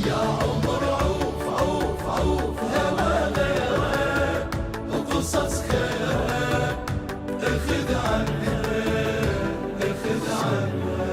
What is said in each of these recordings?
يا عمر عوف عوف عوف هوا غيره وقصص خيره اخذ عنها اخذ عنها.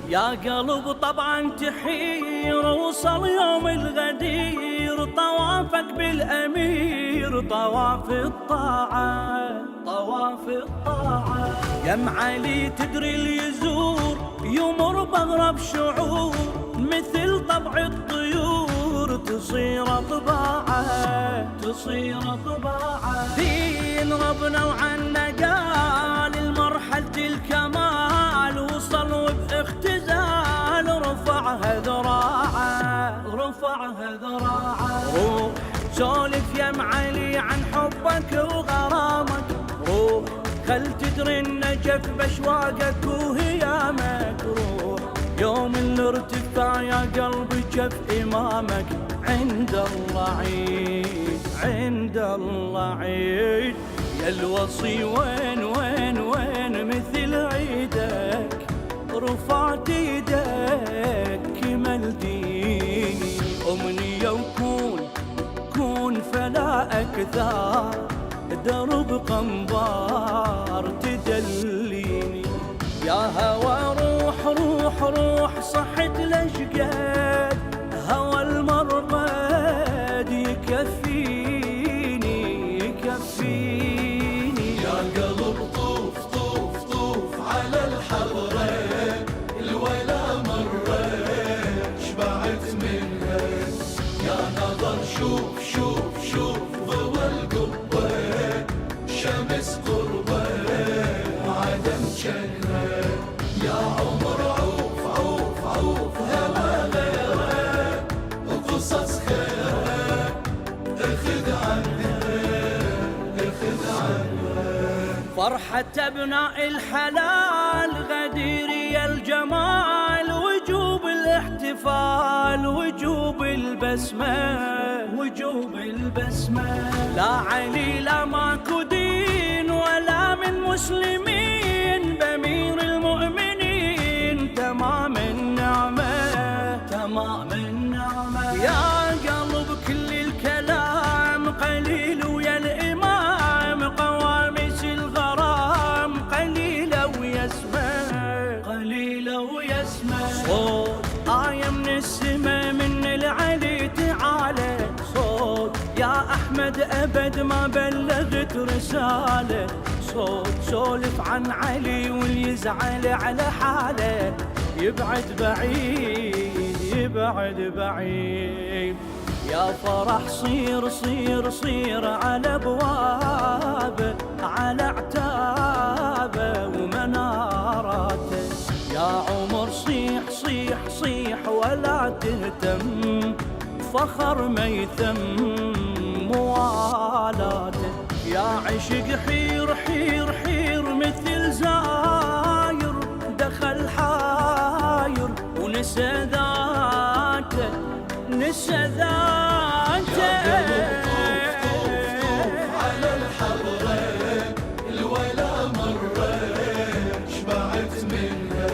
يا قلب طبعا تحير وصل يوم الغدير طوافك بالأمير طواف الطاعة طواف الطاعة. يا معالي تدري اللي يزور يمر بأغرب شعور مثل طبع الطيور تصير طباعة تصير طباعة. دين ربنا وعنا قال المرحلة الكمال وصل وباختزال رفعها ذراعه رفعها ذراعه. روح سولف يا معالي عن حبك وغرامك روح خل تدري النجف باشواقك وهي مكروح. يوم الارتفاع يا قلبي جف امامك عند الله عيد عند الله عيد. يا الوصي وين وين وين مثل عيدك رفعت ايدك كمل ديني. امنيه وكون كون فلا اكثر درب قنبار تدليني. يا هوى روح روح روح صحت لشقد هوى المرقد يكفيني يكفيني. يا قلب طوف طوف طوف على الحضرة الويلة مرة شبعت منها. يا نظر شوف شوف شوف ضوى القبة شمس قربة وعدم جنة. يا عمر عوف عوف عوف هوا غيره وقصص خيره اخذ عنها اخذ عنها. فرحة ابناء الحلال غدير يا الجمال وجوب الاحتفال وجوب البسمة وجوب البسمة. لا علي لا ماكو دين ولا من مسلمين بأمير المؤمنين تمام النعمة تمام النعمة. يا قلب كل الكلام قليل ويا الإمام قوامس الغرام قليلة ويسمع قليلة ويسمع. صوت آية من السماء من العلي تعالى صوت يا أحمد أبد ما بلغت رسالة. صوت سولف عن علي واللي يزعل على حاله يبعد بعيد يبعد بعيد. يا فرح صير صير صير على ابوابه على عتابه ومناراته. يا عمر صيح صيح صيح ولا تهتم فخر ما يثم موالاته. يا عشق حير حير حير مثل زاير دخل حاير ونسى ذاته نسى ذاته. يا قلب طوف طوف طوف على الحضرة الويلة مرة شبعت منها.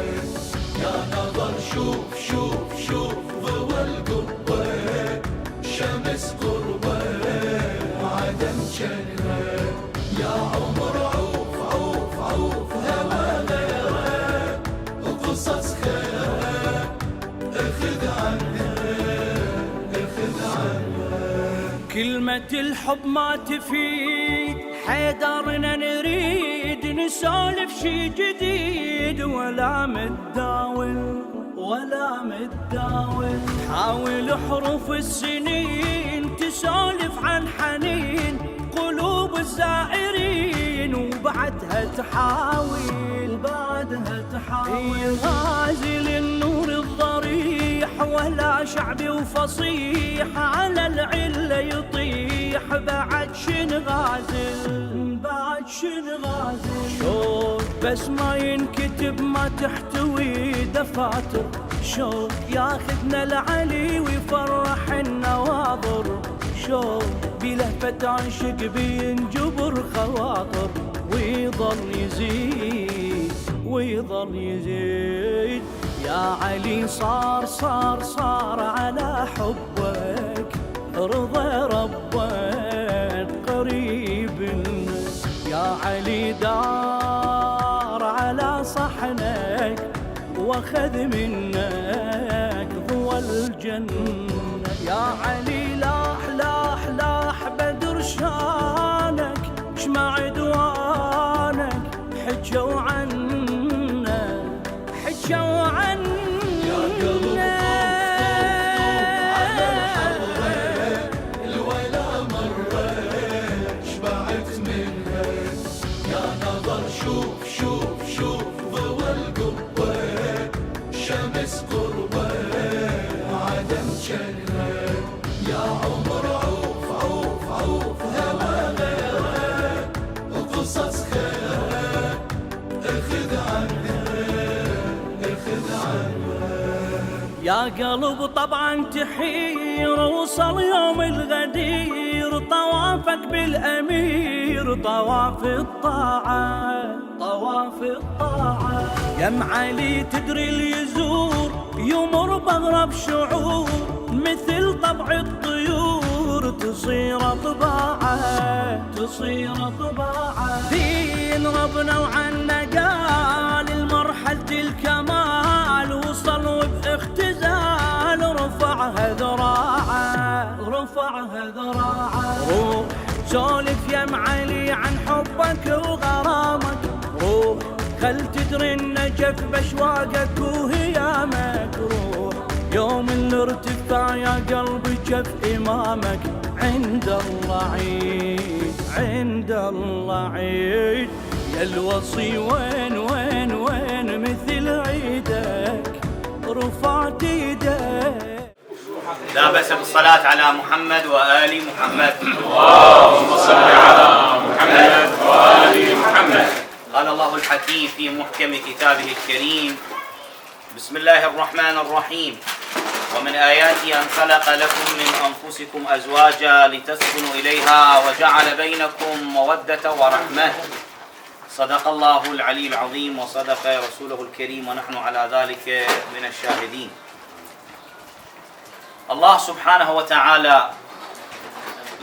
يا نظر شوف شوف شوف ضوى القبة شمس قربة وعدم جنة. يا عمر عوف عوف عوف هوا غيره وقصص خيره اخذ عنها اخذ عنها. كلمة الحب ما تفيد حيدرنا نريد نسولف شي جديد ولا متداول ولا متداول. حاول حروف السنين تسولف عن حنين قلوب الزائرين سنين وبعدها تحاول غازل النور الضريح ولا شعبي وفصيح على العلة يطيح بعد شن غازل شوق بس ما ينكتب ما تحتوي دفاتر شوق ياخذنا العلي ويفرح النواظر شوق بلهفة عشق بينجبر خواطر ويظل يزيد يا علي صار على حبك رضا ربك قريب يا علي دار على صحنك واخذ منك ضوى الجنة يا علي لاح بدر شانك شمع دوانك حجوا عنا يا قلب على الحضرة الولا مرة شبعت منها يا نظر شوف ضوى القبة شمس قربة عدم جنة يا عمر عوف هوا غيره وقصص خيره اخذ عنها يا قلب طبعا تحير وصل يوم الغدير طوافك بالأمير طواف الطاعة يا معالي تدري اللي يزور يمر بأغرب شعور مثل طبع الطيور تصير طباعة دين ربنا وعنا قال المرحلة الكمال وصل وباختزال رفعها ذراعه روح سولف يا معالي عن حبك وغرامك روح خل تدري النجف باشواقك وهيامك روح يوم الارتفاع يا قلبي جف امامك عند الله عيد يا الوصي وين مثل عيدك رفعت يدك. لا بأس بالصلاة على محمد وآل محمد. اللهم صل على محمد وآل محمد. قال الله الحكيم في محكم كتابه الكريم: بسم الله الرحمن الرحيم. ومن آياته أن خلق لكم من أنفسكم أزواجا لتسكنوا إليها وجعل بينكم مودة ورحمة. صدق الله العلي العظيم وصدق رسوله الكريم ونحن على ذلك من الشاهدين. الله سبحانه وتعالى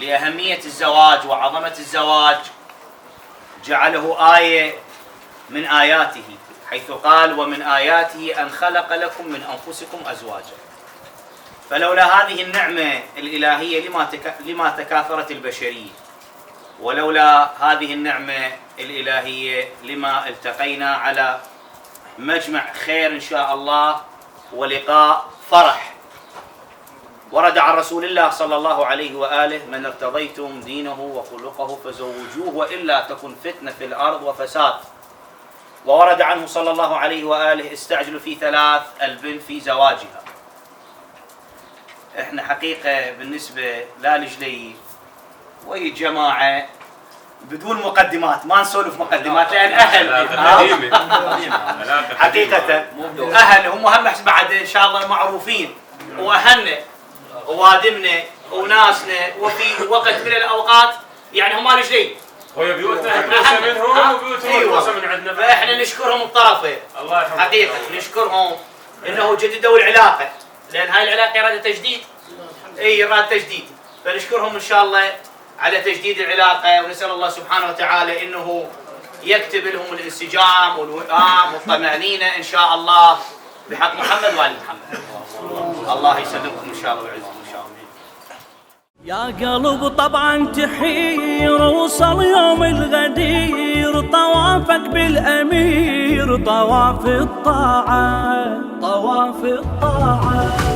لأهمية الزواج وعظمة الزواج جعله آية من آياته، حيث قال: ومن آياته أن خلق لكم من أنفسكم أزواجا. فلولا هذه النعمة الإلهية لما تكاثرت البشرية، ولولا هذه النعمة الإلهية لما التقينا على مجمع خير إن شاء الله ولقاء فرح. ورد عن رسول الله صلى الله عليه وآله: من ارتضيتم دينه وخلقه فزوجوه وإلا تكن فتنة في الأرض وفساد. وورد عنه صلى الله عليه وآله: استعجلوا في 3 البنت في زواجها. احنا حقيقة بالنسبة للجلي وهي الجماعة بدون مقدمات، ما نسولف مقدمات لأن أهل حقيقة أهل هم بعد إن شاء الله معروفين، وأهلنا ووادمنا وناسنا، وفي وقت من الأوقات يعني هم رجلي وهي بيوتنا كوسه منهم وبيوتهم كوسه من عندنا، فاحنا نشكرهم الطرفين الله يرحمهم حقيقة، نشكرهم انه جددوا العلاقة، لان هاي العلاقة راد تجديد، راد تجديد، فنشكرهم ان شاء الله على تجديد العلاقة، ونسأل الله سبحانه وتعالى انه يكتب لهم الانسجام والوئام والطمأنينة ان شاء الله بحق محمد وآل محمد. الله يسلمكم ان شاء الله ويعزكم ان شاء الله. يا قلب طبعا تحير وصل يوم الغدير طوافك بالأمير طواف الطاعة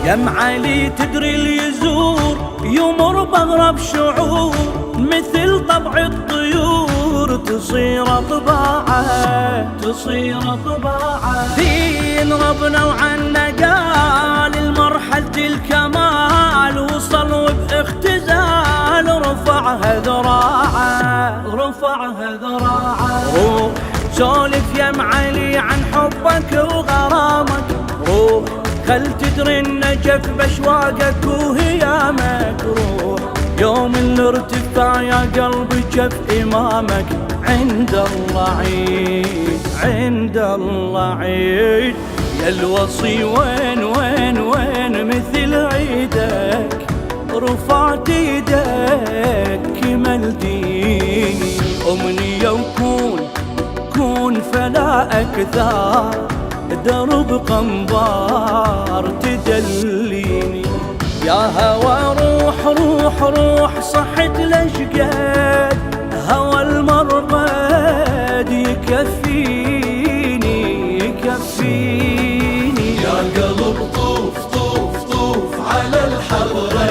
يا معالي تدري اللي يزور يمر بأغرب شعور مثل طبع الطيور تصير طباعه تصير طباعه. دين ربنا وعنا قال المرحلة الكمال وصل وباختزال رفعها ذراعه رفعها ذراعه. روح سولف يا معلي عن حبك وغرامك، روح خل تدري النجف باشواقك وهيامك، روح يوم الارتفاع يا قلبي جف امامك، عند الله عيد عند الله عيد. يا الوصي وين وين وين مثل عيدك، رفعت ايدك كمل ديني. امنية وكون كون فلا اكثر، درب قنبار تدليني. يا هوى روح روح روح صحت لشقد، هوى المرقد يكفيني يكفيني. يا قلب طوف طوف طوف على الحضرة،